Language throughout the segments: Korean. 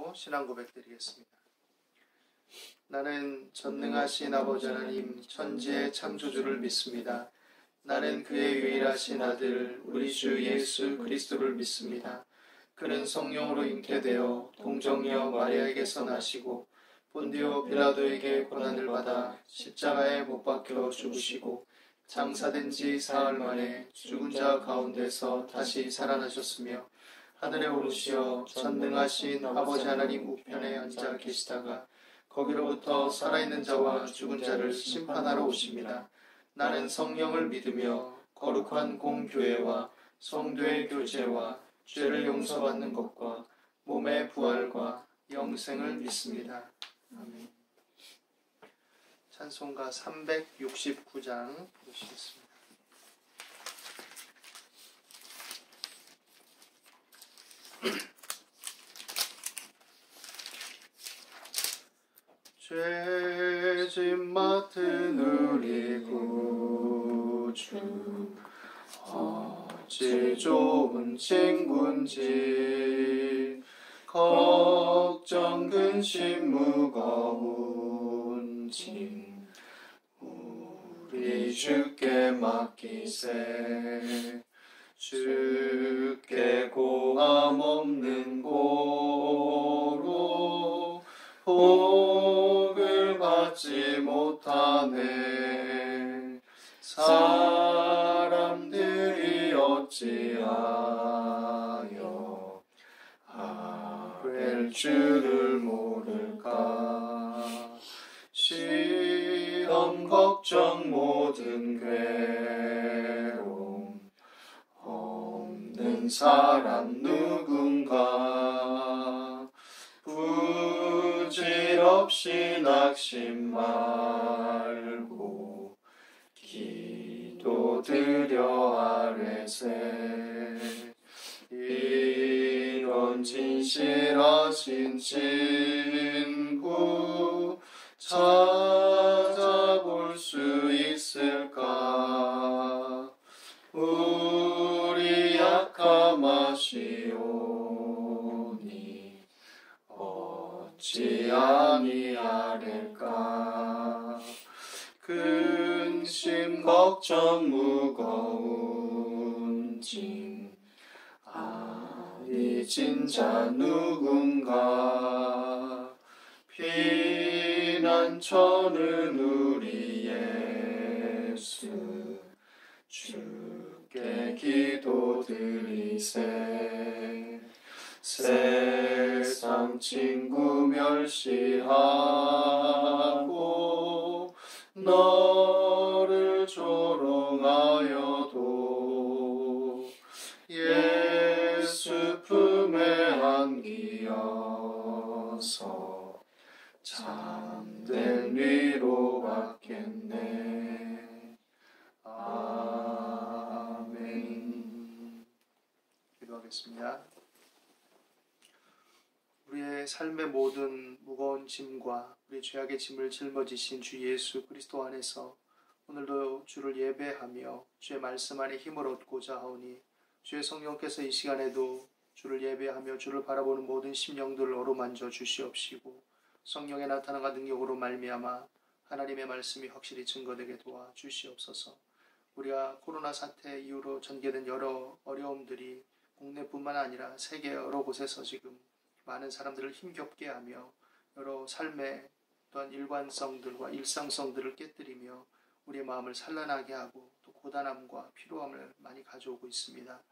기도 신앙 고백 드리겠습니다. 나는 전능하신 아버지 하나님 천지의 창조주를 믿습니다. 나는 그의 유일하신 아들 우리 주 예수 그리스도를 믿습니다. 그는 성령으로 잉태되어 동정녀 마리아에게서 나시고 본디오 빌라도에게 고난을 받아 십자가에 못 박혀 죽으시고 장사된 지 사흘 만에 죽은 자 가운데서 다시 살아나셨으며 하늘에 오르시어 전능하신 아버지 하나님 우편에 앉아 계시다가 거기로부터 살아있는 자와 죽은 자를 심판하러 오십니다. 나는 성령을 믿으며 거룩한 공교회와 성도의 교제와 죄를 용서받는 것과 몸의 부활과 영생을 믿습니다. 아멘. 찬송가 369장 부르시겠습니다. 죄짐 맡은 우리 구주 어찌 좋은 친구인지 걱정 근심 무거운 짐 우리 주께 맡기세. 주께 고함 없는 고로 복을 받지 못하네. 사람들이 어찌하여 아벨 주를 모를까. 시험 걱정 모든 괴로움 없는 사람 누군가. 부질없이 낙심 말고 기도드려 아뢰세. 이런 진실하신 친구 찾아볼 수 있을까. 우리 약함 아시오니 어찌 아니하릴까. 근심 걱정 무거운 짐 아니진 자 누군가. 피난처는 우리 예수 주께 기도드리세. 세상 친구 멸시하고 너를 조롱하여도 예수 품에 안기어서 참된 위로 받겠네. 아멘. 기도하겠습니다. 우리의 삶의 모든 무거운 짐과 우리 죄악의 짐을 짊어지신 주 예수 그리스도 안에서 오늘도 주를 예배하며 주의 말씀 안에 힘을 얻고자 하오니 주의 성령께서 이 시간에도 주를 예배하며 주를 바라보는 모든 심령들을 어루만져 주시옵시고 성령의 나타남과 능력으로 말미암아 하나님의 말씀이 확실히 증거되게 도와 주시옵소서. 우리가 코로나 사태 이후로 전개된 여러 어려움들이 국내뿐만 아니라 세계 여러 곳에서 지금 많은 사람들을 힘겹게 하며 여러 삶의 또한 일관성들과 일상성들을 깨뜨리며 우리의 마음을 산란하게 하고 또 고단함과 피로함을 많이 가져오고 있습니다.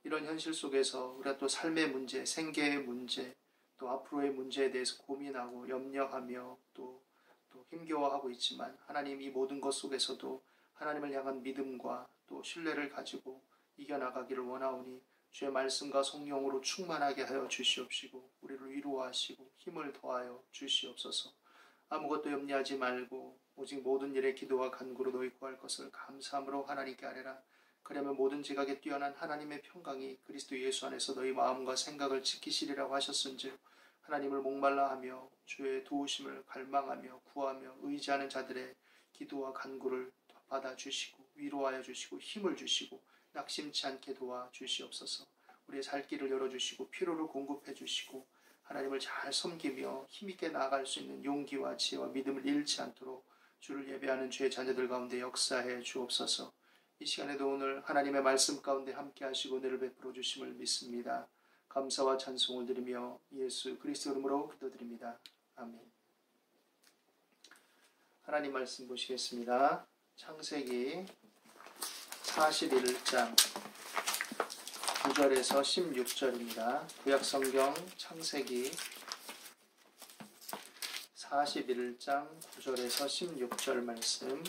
이런 현실 속에서 우리가 또 삶의 문제, 생계의 문제, 또 앞으로의 문제에 대해서 고민하고 염려하며 또 힘겨워하고 있지만 하나님 이 모든 것 속에서도 하나님을 향한 믿음과 또 신뢰를 가지고 이겨나가기를 원하오니 주의 말씀과 성령으로 충만하게 하여 주시옵시고 우리를 위로하시고 힘을 더하여 주시옵소서. 아무것도 염려하지 말고 오직 모든 일에 기도와 간구로 너희 구할 것을 감사함으로 하나님께 아뢰라. 그러면 모든 지각에 뛰어난 하나님의 평강이 그리스도 예수 안에서 너희 마음과 생각을 지키시리라고 하셨은즉 하나님을 목말라하며 주의 도우심을 갈망하며 구하며 의지하는 자들의 기도와 간구를 받아주시고 위로하여 주시고 힘을 주시고 낙심치 않게 도와주시옵소서. 우리의 살 길을 열어주시고 필요를 공급해 주시고 하나님을 잘 섬기며 힘있게 나아갈 수 있는 용기와 지혜와 믿음을 잃지 않도록 주를 예배하는 주의 자녀들 가운데 역사해 주옵소서. 이 시간에도 오늘 하나님의 말씀 가운데 함께 하시고 은혜를 베풀어 주심을 믿습니다. 감사와 찬송을 드리며 예수 그리스도 이름으로 기도드립니다. 아멘. 하나님 말씀 보시겠습니다. 창세기 41장 9절에서 16절입니다. 구약성경 창세기 41장 9절에서 16절 말씀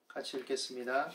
같이 읽겠습니다.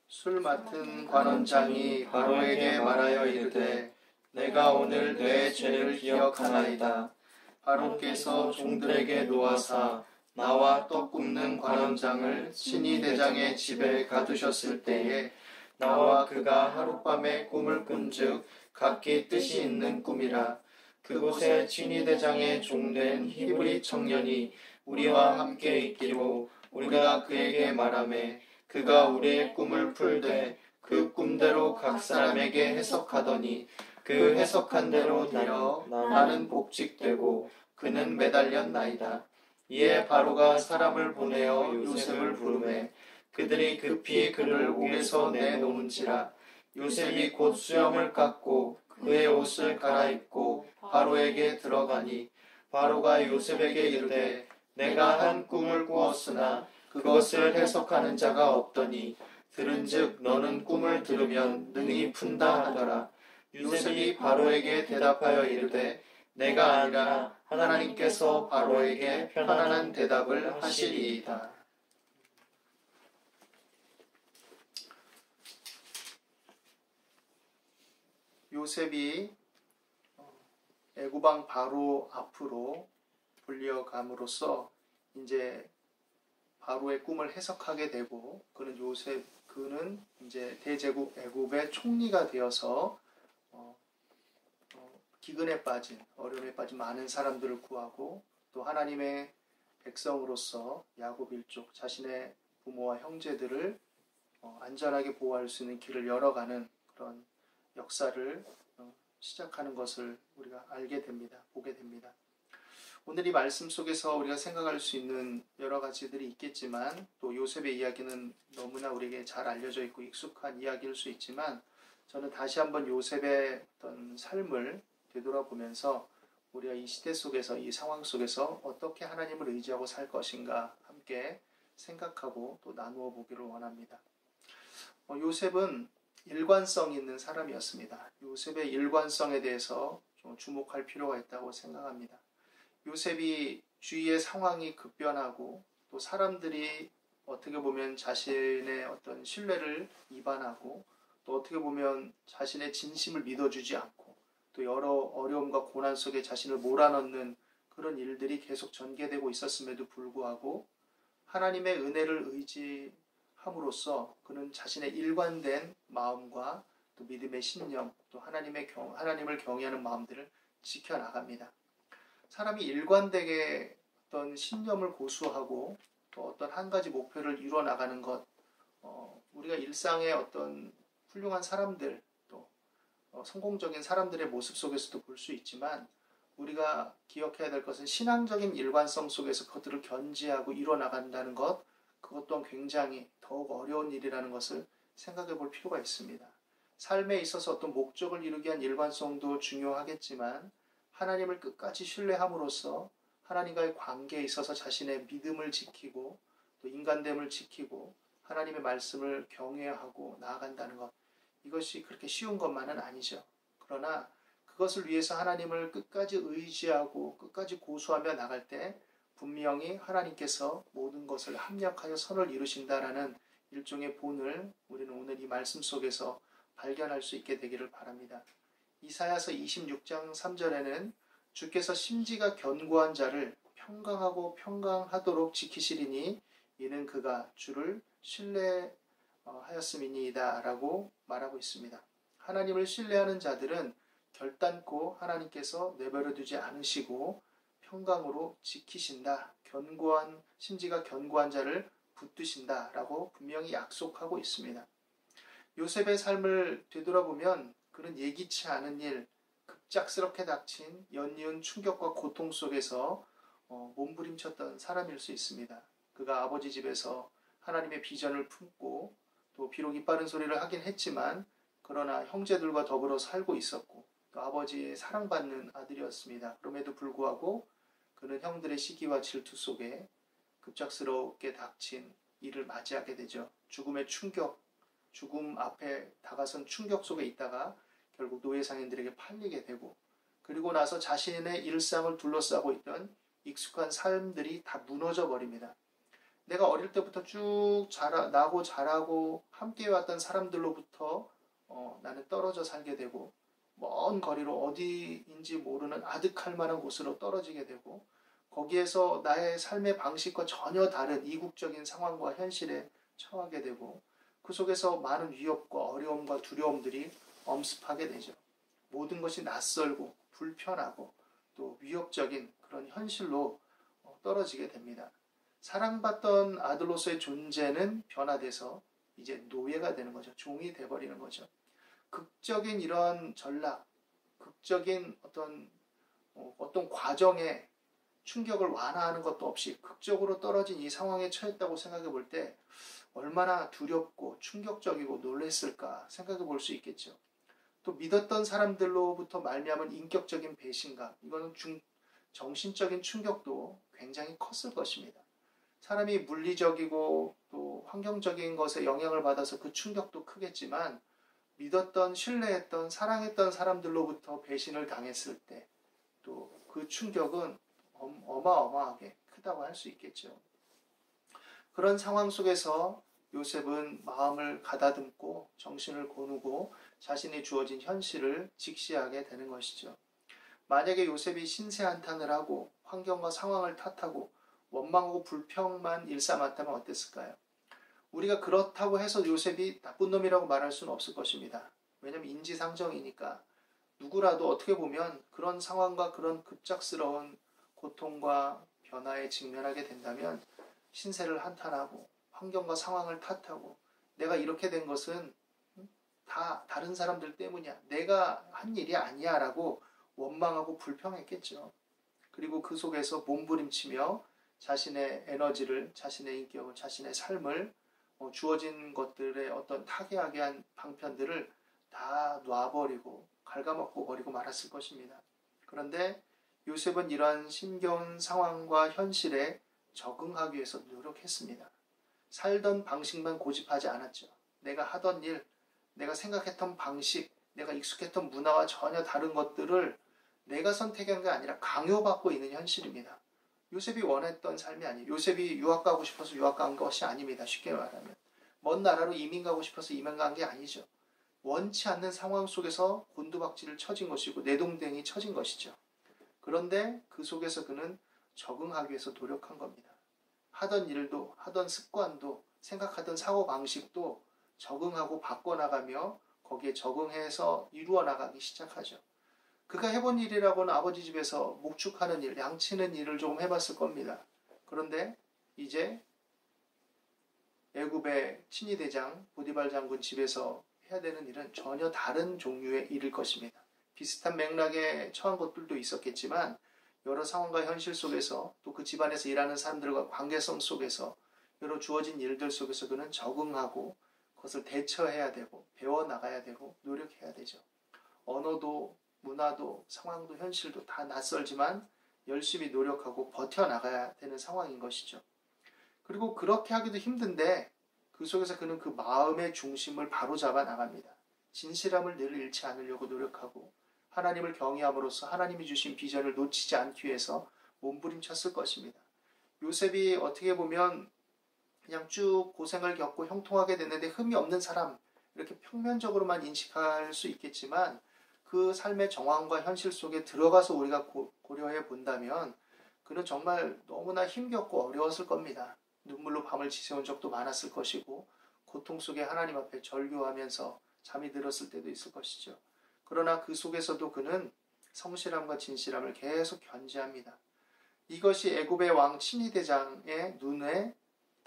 술 맡은 관원장이 바로에게 말하여 이르되 내가 오늘 내 죄를 기억하나이다. 바로께서 종들에게 놓아사 나와 떡 굽는 관원장을 친위대장의 집에 가두셨을 때에 나와 그가 하룻밤에 꿈을 꾼즉 각기 뜻이 있는 꿈이라. 그곳에 친위대장의 종된 히브리 청년이 우리와 함께 있기로 우리가 그에게 말하매 그가 우리의 꿈을 풀되 그 꿈대로 각 사람에게 해석하더니 그 해석한 대로 되어 나는 복직되고 그는 매달렸나이다. 이에 바로가 사람을 보내어 요셉을 부르매 그들이 급히 그를 옥에서 내놓은지라. 요셉이 곧 수염을 깎고 그의 옷을 갈아입고 바로에게 들어가니 바로가 요셉에게 이르되 내가 한 꿈을 꾸었으나 그것을 해석하는 자가 없더니 들은즉 너는 꿈을 들으면 능히 푼다 하더라. 요셉이 바로에게 대답하여 이르되 내가 아니라 하나님께서 바로에게 편안한 대답을 하시리이다. 요셉이 애굽왕 바로 앞으로 불려감으로써 이제 바로의 꿈을 해석하게 되고 그는 이제 대제국 애굽의 총리가 되어서 기근에 빠진 어려움에 빠진 많은 사람들을 구하고 또 하나님의 백성으로서 야곱 일족 자신의 부모와 형제들을 안전하게 보호할 수 있는 길을 열어가는 그런 역사를 시작하는 것을 우리가 알게 됩니다. 보게 됩니다. 오늘 이 말씀 속에서 우리가 생각할 수 있는 여러 가지들이 있겠지만 또 요셉의 이야기는 너무나 우리에게 잘 알려져 있고 익숙한 이야기일 수 있지만 저는 다시 한번 요셉의 어떤 삶을 되돌아보면서 우리가 이 시대 속에서 이 상황 속에서 어떻게 하나님을 의지하고 살 것인가 함께 생각하고 또 나누어 보기를 원합니다. 요셉은 일관성 있는 사람이었습니다. 요셉의 일관성에 대해서 좀 주목할 필요가 있다고 생각합니다. 요셉이 주위의 상황이 급변하고 또 사람들이 어떻게 보면 자신의 어떤 신뢰를 위반하고 또 어떻게 보면 자신의 진심을 믿어주지 않고 또 여러 어려움과 고난 속에 자신을 몰아넣는 그런 일들이 계속 전개되고 있었음에도 불구하고 하나님의 은혜를 의지함으로써 그는 자신의 일관된 마음과 또 믿음의 신념 또 하나님을 경외하는 마음들을 지켜나갑니다. 사람이 일관되게 어떤 신념을 고수하고 또 어떤 한 가지 목표를 이루어 나가는 것, 우리가 일상의 어떤 훌륭한 사람들 또 성공적인 사람들의 모습 속에서도 볼 수 있지만 우리가 기억해야 될 것은 신앙적인 일관성 속에서 그것들을 견지하고 이루어 나간다는 것, 그것 또한 굉장히 더욱 어려운 일이라는 것을 생각해 볼 필요가 있습니다. 삶에 있어서 어떤 목적을 이루기 위한 일관성도 중요하겠지만 하나님을 끝까지 신뢰함으로써 하나님과의 관계에 있어서 자신의 믿음을 지키고 또 인간됨을 지키고 하나님의 말씀을 경외하고 나아간다는 것, 이것이 그렇게 쉬운 것만은 아니죠. 그러나 그것을 위해서 하나님을 끝까지 의지하고 끝까지 고수하며 나갈 때 분명히 하나님께서 모든 것을 합력하여 선을 이루신다라는 일종의 본을 우리는 오늘 이 말씀 속에서 발견할 수 있게 되기를 바랍니다. 이사야서 26장 3절에는 주께서 심지가 견고한 자를 평강하고 평강하도록 지키시리니 이는 그가 주를 신뢰하였음이니이다 라고 말하고 있습니다. 하나님을 신뢰하는 자들은 결단코 하나님께서 내버려 두지 않으시고 평강으로 지키신다. 심지가 견고한 자를 붙드신다라고 분명히 약속하고 있습니다. 요셉의 삶을 되돌아보면 그는 예기치 않은 일, 급작스럽게 닥친 연이은 충격과 고통 속에서 몸부림쳤던 사람일 수 있습니다. 그가 아버지 집에서 하나님의 비전을 품고 또 비록 이빠른 소리를 하긴 했지만 그러나 형제들과 더불어 살고 있었고 또 아버지의 사랑받는 아들이었습니다. 그럼에도 불구하고 그는 형들의 시기와 질투 속에 급작스럽게 닥친 일을 맞이하게 되죠. 죽음의 충격, 죽음 앞에 다가선 충격 속에 있다가 결국 노예상인들에게 팔리게 되고 그리고 나서 자신의 일상을 둘러싸고 있던 익숙한 삶들이 다 무너져 버립니다. 내가 어릴 때부터 쭉 나고 자라고 함께 왔던 사람들로부터 나는 떨어져 살게 되고 먼 거리로 어디인지 모르는 아득할 만한 곳으로 떨어지게 되고 거기에서 나의 삶의 방식과 전혀 다른 이국적인 상황과 현실에 처하게 되고 그 속에서 많은 위협과 어려움과 두려움들이 엄습하게 되죠. 모든 것이 낯설고 불편하고 또 위협적인 그런 현실로 떨어지게 됩니다. 사랑받던 아들로서의 존재는 변화돼서 이제 노예가 되는 거죠. 종이 돼버리는 거죠. 극적인 이런 전락, 극적인 어떤 과정에 충격을 완화하는 것도 없이 극적으로 떨어진 이 상황에 처했다고 생각해 볼 때 얼마나 두렵고 충격적이고 놀랐을까 생각해 볼 수 있겠죠. 또 믿었던 사람들로부터 말미암은 인격적인 배신감, 이거는 정신적인 충격도 굉장히 컸을 것입니다. 사람이 물리적이고 또 환경적인 것에 영향을 받아서 그 충격도 크겠지만 믿었던, 신뢰했던, 사랑했던 사람들로부터 배신을 당했을 때 또 그 충격은 어마어마하게 크다고 할 수 있겠죠. 그런 상황 속에서 요셉은 마음을 가다듬고 정신을 고누고 자신이 주어진 현실을 직시하게 되는 것이죠. 만약에 요셉이 신세한탄을 하고 환경과 상황을 탓하고 원망하고 불평만 일삼았다면 어땠을까요? 우리가 그렇다고 해서 요셉이 나쁜 놈이라고 말할 수는 없을 것입니다. 왜냐하면 인지상정이니까 누구라도 어떻게 보면 그런 상황과 그런 급작스러운 고통과 변화에 직면하게 된다면 신세를 한탄하고 환경과 상황을 탓하고 내가 이렇게 된 것은 다 다른 사람들 때문이야. 내가 한 일이 아니야 라고 원망하고 불평했겠죠. 그리고 그 속에서 몸부림치며 자신의 에너지를, 자신의 인격을, 자신의 삶을 주어진 것들의 어떤 타개하게 한 방편들을 다 놔버리고 갉아먹고 버리고 말았을 것입니다. 그런데 요셉은 이러한 힘겨운 상황과 현실에 적응하기 위해서 노력했습니다. 살던 방식만 고집하지 않았죠. 내가 하던 일, 내가 생각했던 방식, 내가 익숙했던 문화와 전혀 다른 것들을 내가 선택한 게 아니라 강요받고 있는 현실입니다. 요셉이 원했던 삶이 아니에요. 요셉이 유학 가고 싶어서 유학 간 것이 아닙니다. 쉽게 말하면. 먼 나라로 이민 가고 싶어서 이민 간 게 아니죠. 원치 않는 상황 속에서 곤두박질을 쳐진 것이고 내동댕이 쳐진 것이죠. 그런데 그 속에서 그는 적응하기 위해서 노력한 겁니다. 하던 일도, 하던 습관도, 생각하던 사고방식도 적응하고 바꿔나가며 거기에 적응해서 이루어 나가기 시작하죠. 그가 해본 일이라고는 아버지 집에서 목축하는 일, 양치는 일을 조금 해봤을 겁니다. 그런데 이제 애굽의 친위대장 보디발 장군 집에서 해야 되는 일은 전혀 다른 종류의 일일 것입니다. 비슷한 맥락에 처한 것들도 있었겠지만 여러 상황과 현실 속에서 또 그 집안에서 일하는 사람들과 관계성 속에서 여러 주어진 일들 속에서 그는 적응하고 그것을 대처해야 되고 배워나가야 되고 노력해야 되죠. 언어도 문화도 상황도 현실도 다 낯설지만 열심히 노력하고 버텨나가야 되는 상황인 것이죠. 그리고 그렇게 하기도 힘든데 그 속에서 그는 그 마음의 중심을 바로잡아 나갑니다. 진실함을 늘 잃지 않으려고 노력하고 하나님을 경외함으로써 하나님이 주신 비전을 놓치지 않기 위해서 몸부림쳤을 것입니다. 요셉이 어떻게 보면 그냥 쭉 고생을 겪고 형통하게 됐는데 흠이 없는 사람 이렇게 평면적으로만 인식할 수 있겠지만 그 삶의 정황과 현실 속에 들어가서 우리가 고려해 본다면 그는 정말 너무나 힘겹고 어려웠을 겁니다. 눈물로 밤을 지새운 적도 많았을 것이고 고통 속에 하나님 앞에 절규하면서 잠이 들었을 때도 있을 것이죠. 그러나 그 속에서도 그는 성실함과 진실함을 계속 견지합니다. 이것이 애굽의 왕 친위대장의 눈에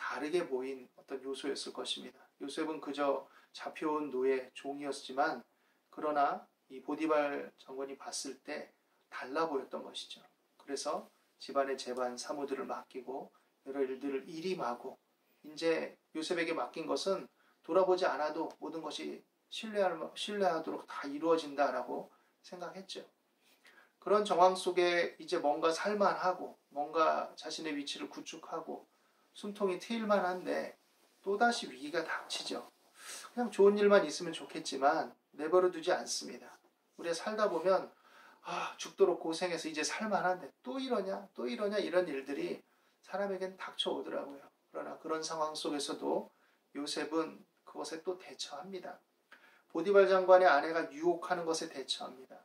다르게 보인 어떤 요소였을 것입니다. 요셉은 그저 잡혀온 노예, 종이었지만 그러나 이 보디발 장관이 봤을 때 달라 보였던 것이죠. 그래서 집안의 재반, 사무들을 맡기고 여러 일들을 일임하고 이제 요셉에게 맡긴 것은 돌아보지 않아도 모든 것이 신뢰하도록 다 이루어진다라고 생각했죠. 그런 정황 속에 이제 뭔가 살만하고 뭔가 자신의 위치를 구축하고 숨통이 트일 만한데 또다시 위기가 닥치죠. 그냥 좋은 일만 있으면 좋겠지만 내버려 두지 않습니다. 우리가 살다 보면 죽도록 고생해서 이제 살만한데 또 이러냐 이런 일들이 사람에겐 닥쳐오더라고요. 그러나 그런 상황 속에서도 요셉은 그것에 또 대처합니다. 보디발 장관의 아내가 유혹하는 것에 대처합니다.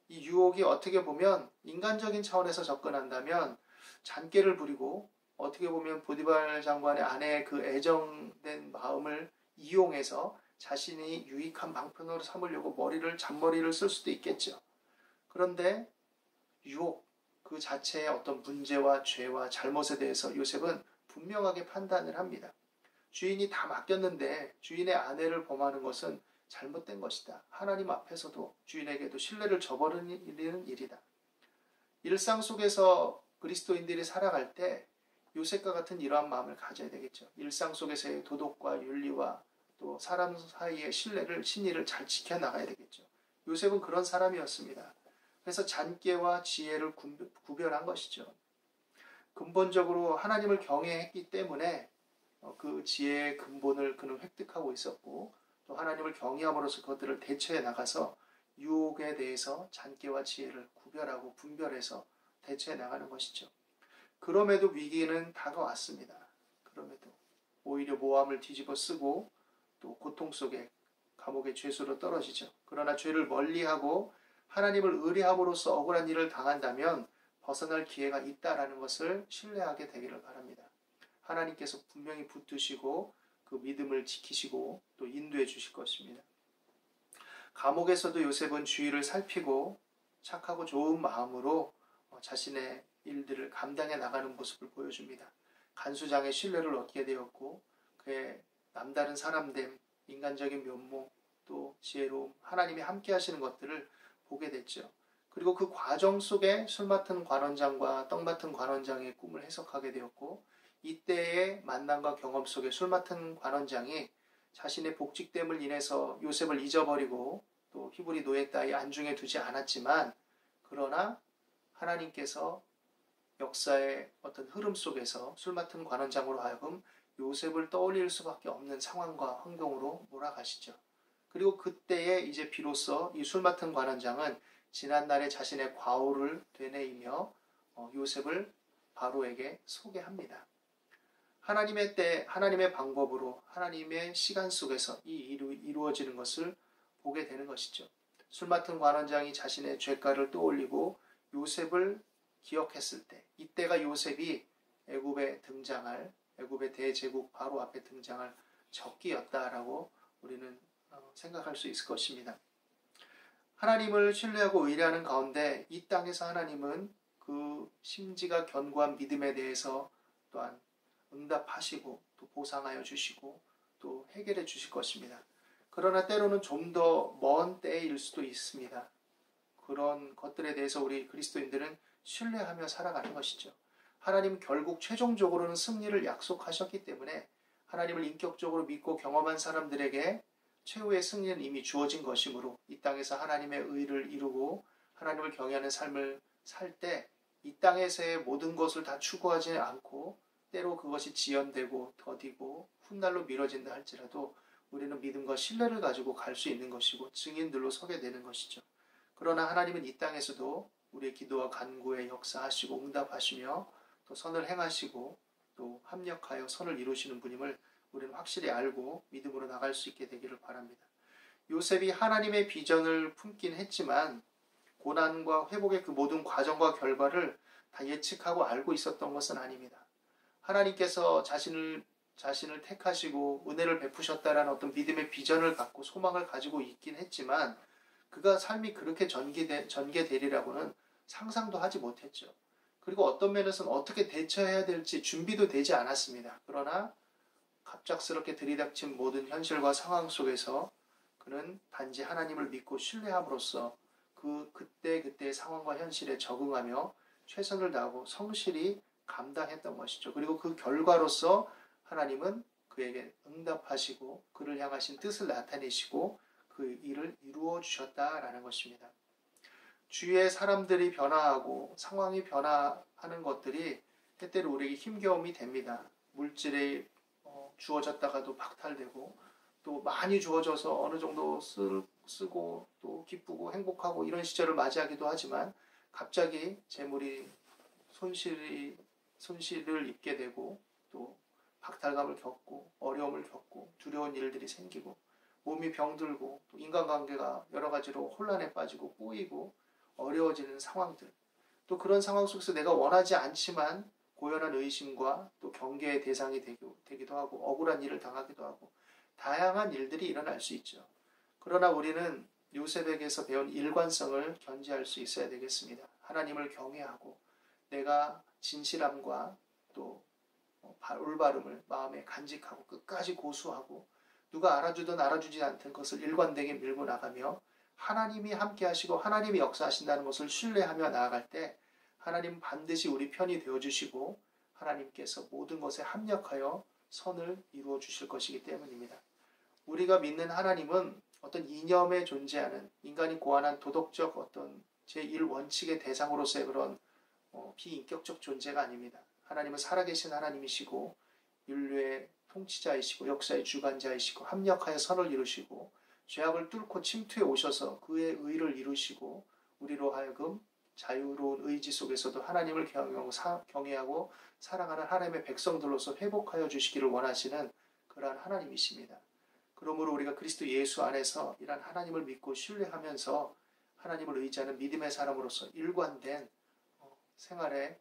이 유혹이 어떻게 보면 인간적인 차원에서 접근한다면 잔꾀를 부리고 어떻게 보면 보디발 장관의 아내의 그 애정된 마음을 이용해서 자신이 유익한 방편으로 삼으려고 잔머리를 쓸 수도 있겠죠. 그런데 유혹 그 자체의 어떤 문제와 죄와 잘못에 대해서 요셉은 분명하게 판단을 합니다. 주인이 다 맡겼는데 주인의 아내를 범하는 것은 잘못된 것이다. 하나님 앞에서도 주인에게도 신뢰를 저버리는 일이다. 일상 속에서 그리스도인들이 살아갈 때 요셉과 같은 이러한 마음을 가져야 되겠죠. 일상 속에서의 도덕과 윤리와 또 사람 사이의 신의를 잘 지켜나가야 되겠죠. 요셉은 그런 사람이었습니다. 그래서 잔꾀와 지혜를 구별한 것이죠. 근본적으로 하나님을 경외했기 때문에 그 지혜의 근본을 그는 획득하고 있었고 또 하나님을 경외함으로써 그것들을 대처해 나가서 유혹에 대해서 잔꾀와 지혜를 구별하고 분별해서 대처해 나가는 것이죠. 그럼에도 위기는 다가왔습니다. 그럼에도 오히려 모함을 뒤집어 쓰고 또 고통 속에 감옥의 죄수로 떨어지죠. 그러나 죄를 멀리하고 하나님을 의뢰함으로써 억울한 일을 당한다면 벗어날 기회가 있다라는 것을 신뢰하게 되기를 바랍니다. 하나님께서 분명히 붙드시고 그 믿음을 지키시고 또 인도해 주실 것입니다. 감옥에서도 요셉은 주위를 살피고 착하고 좋은 마음으로 자신의 일들을 감당해 나가는 모습을 보여줍니다. 간수장의 신뢰를 얻게 되었고 그의 남다른 사람됨, 인간적인 면모, 또 지혜로움, 하나님이 함께 하시는 것들을 보게 됐죠. 그리고 그 과정 속에 술 맡은 관원장과 떡 맡은 관원장의 꿈을 해석하게 되었고 이때의 만남과 경험 속에 술 맡은 관원장이 자신의 복직됨을 인해서 요셉을 잊어버리고 또 히브리 노예 따위 안중에 두지 않았지만 그러나 하나님께서 역사의 어떤 흐름 속에서 술 맡은 관원장으로 하여금 요셉을 떠올릴 수밖에 없는 상황과 환경으로 몰아가시죠. 그리고 그때에 이제 비로소 이 술 맡은 관원장은 지난날에 자신의 과오를 되뇌이며 요셉을 바로에게 소개합니다. 하나님의 때, 하나님의 방법으로 하나님의 시간 속에서 이 일이 이루어지는 것을 보게 되는 것이죠. 술 맡은 관원장이 자신의 죄가를 떠올리고 요셉을 기억했을 때 이때가 요셉이 애굽의 대제국 바로 앞에 등장할 적기였다라고 우리는 생각할 수 있을 것입니다. 하나님을 신뢰하고 의뢰하는 가운데 이 땅에서 하나님은 그 심지가 견고한 믿음에 대해서 또한 응답하시고 또 보상하여 주시고 또 해결해 주실 것입니다. 그러나 때로는 좀 더 먼 때일 수도 있습니다. 그런 것들에 대해서 우리 그리스도인들은 신뢰하며 살아가는 것이죠. 하나님 결국 최종적으로는 승리를 약속하셨기 때문에 하나님을 인격적으로 믿고 경험한 사람들에게 최후의 승리는 이미 주어진 것이므로 이 땅에서 하나님의 의를 이루고 하나님을 경외하는 삶을 살 때 이 땅에서의 모든 것을 다 추구하지 않고 때로 그것이 지연되고 더디고 훗날로 미뤄진다 할지라도 우리는 믿음과 신뢰를 가지고 갈 수 있는 것이고 증인들로 서게 되는 것이죠. 그러나 하나님은 이 땅에서도 우리의 기도와 간구에 역사하시고 응답하시며 또 선을 행하시고 또 합력하여 선을 이루시는 분임을 우리는 확실히 알고 믿음으로 나갈 수 있게 되기를 바랍니다. 요셉이 하나님의 비전을 품긴 했지만 고난과 회복의 그 모든 과정과 결과를 다 예측하고 알고 있었던 것은 아닙니다. 하나님께서 자신을 택하시고 은혜를 베푸셨다라는 어떤 믿음의 비전을 갖고 소망을 가지고 있긴 했지만 그가 삶이 그렇게 전개되리라고는 상상도 하지 못했죠. 그리고 어떤 면에서는 어떻게 대처해야 될지 준비도 되지 않았습니다. 그러나 갑작스럽게 들이닥친 모든 현실과 상황 속에서 그는 단지 하나님을 믿고 신뢰함으로써 그때그때의 상황과 현실에 적응하며 최선을 다하고 성실히 감당했던 것이죠. 그리고 그 결과로서 하나님은 그에게 응답하시고 그를 향하신 뜻을 나타내시고 그 일을 이루어 주셨다라는 것입니다. 주위의 사람들이 변화하고 상황이 변화하는 것들이 때때로 우리에게 힘겨움이 됩니다. 물질이 주어졌다가도 박탈되고 또 많이 주어져서 어느 정도 쓰고 또 기쁘고 행복하고 이런 시절을 맞이하기도 하지만 갑자기 재물이 손실을 입게 되고 또 박탈감을 겪고 어려움을 겪고 두려운 일들이 생기고 몸이 병들고 또 인간관계가 여러 가지로 혼란에 빠지고 꼬이고 어려워지는 상황들, 또 그런 상황 속에서 내가 원하지 않지만 고연한 의심과 또 경계의 대상이 되기도 하고 억울한 일을 당하기도 하고 다양한 일들이 일어날 수 있죠. 그러나 우리는 요셉에게서 배운 일관성을 견지할 수 있어야 되겠습니다. 하나님을 경외하고 내가 진실함과 또 올바름을 마음에 간직하고 끝까지 고수하고 누가 알아주든 알아주지 않든 그것을 일관되게 밀고 나가며 하나님이 함께 하시고 하나님이 역사하신다는 것을 신뢰하며 나아갈 때 하나님 반드시 우리 편이 되어주시고 하나님께서 모든 것에 합력하여 선을 이루어 주실 것이기 때문입니다. 우리가 믿는 하나님은 어떤 이념에 존재하는 인간이 고안한 도덕적 어떤 제1원칙의 대상으로서의 그런 비인격적 존재가 아닙니다. 하나님은 살아계신 하나님이시고 인류의 통치자이시고 역사의 주관자이시고 합력하여 선을 이루시고 죄악을 뚫고 침투해 오셔서 그의 의를 이루시고 우리로 하여금 자유로운 의지 속에서도 하나님을 경외하고 사랑하는 하나님의 백성들로서 회복하여 주시기를 원하시는 그러한 하나님이십니다. 그러므로 우리가 그리스도 예수 안에서 이러한 하나님을 믿고 신뢰하면서 하나님을 의지하는 믿음의 사람으로서 일관된 생활의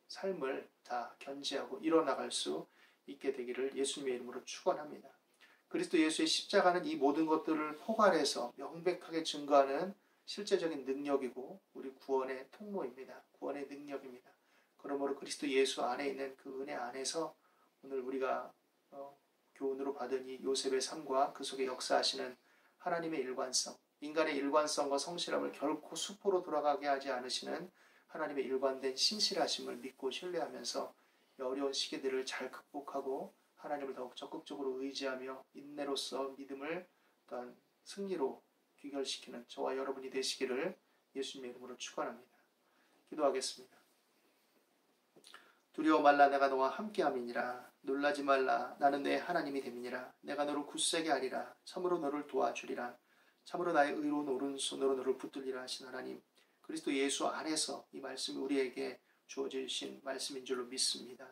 삶을 다 견지하고 이뤄나갈 수 있게 되기를 예수님의 이름으로 축원합니다. 그리스도 예수의 십자가는 이 모든 것들을 포괄해서 명백하게 증거하는 실제적인 능력이고 우리 구원의 통로입니다. 구원의 능력입니다. 그러므로 그리스도 예수 안에 있는 그 은혜 안에서 오늘 우리가 교훈으로 받은 이 요셉의 삶과 그 속에 역사하시는 하나님의 일관성, 인간의 일관성과 성실함을 결코 수포로 돌아가게 하지 않으시는 하나님의 일관된 신실하심을 믿고 신뢰하면서 어려운 시기들을 잘 극복하고 하나님을 더욱 적극적으로 의지하며 인내로서 믿음을 어떤 승리로 귀결시키는 저와 여러분이 되시기를 예수님의 이름으로 축원합니다. 기도하겠습니다. 두려워 말라 내가 너와 함께함이니라. 놀라지 말라 나는 내 하나님이 됨이니라. 내가 너를 굳세게 하리라. 참으로 너를 도와주리라. 참으로 나의 의로운 오른손으로 너를 붙들리라 하신 하나님, 그리스도 예수 안에서 이 말씀이 우리에게 주어지신 말씀인 줄로 믿습니다.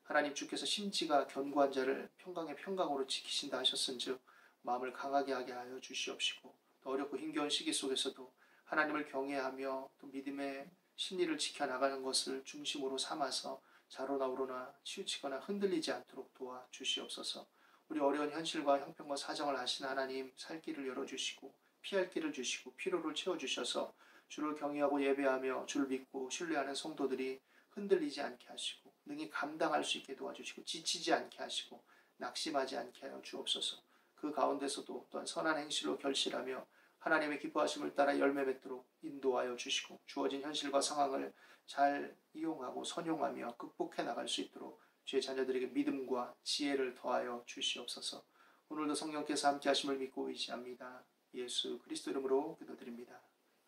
하나님 주께서 심지가 견고한 자를 평강의 평강으로 지키신다 하셨은즉 마음을 강하게 하게 하여 주시옵시고 또 어렵고 힘겨운 시기 속에서도 하나님을 경외하며 또 믿음의 신리를 지켜나가는 것을 중심으로 삼아서 좌로나 우로나 치우치거나 흔들리지 않도록 도와주시옵소서. 우리 어려운 현실과 형편과 사정을 아시는 하나님, 살 길을 열어주시고 피할 길을 주시고 피로를 채워주셔서 주를 경외하고 예배하며 주를 믿고 신뢰하는 성도들이 흔들리지 않게 하시고 능히 감당할 수 있게 도와주시고 지치지 않게 하시고 낙심하지 않게 하여 주옵소서. 그 가운데서도 또한 선한 행실로 결실하며 하나님의 기뻐하심을 따라 열매 맺도록 인도하여 주시고 주어진 현실과 상황을 잘 이용하고 선용하며 극복해 나갈 수 있도록 주의 자녀들에게 믿음과 지혜를 더하여 주시옵소서. 오늘도 성령께서 함께 하심을 믿고 의지합니다. 예수 그리스도 이름으로 기도드립니다.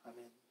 아멘.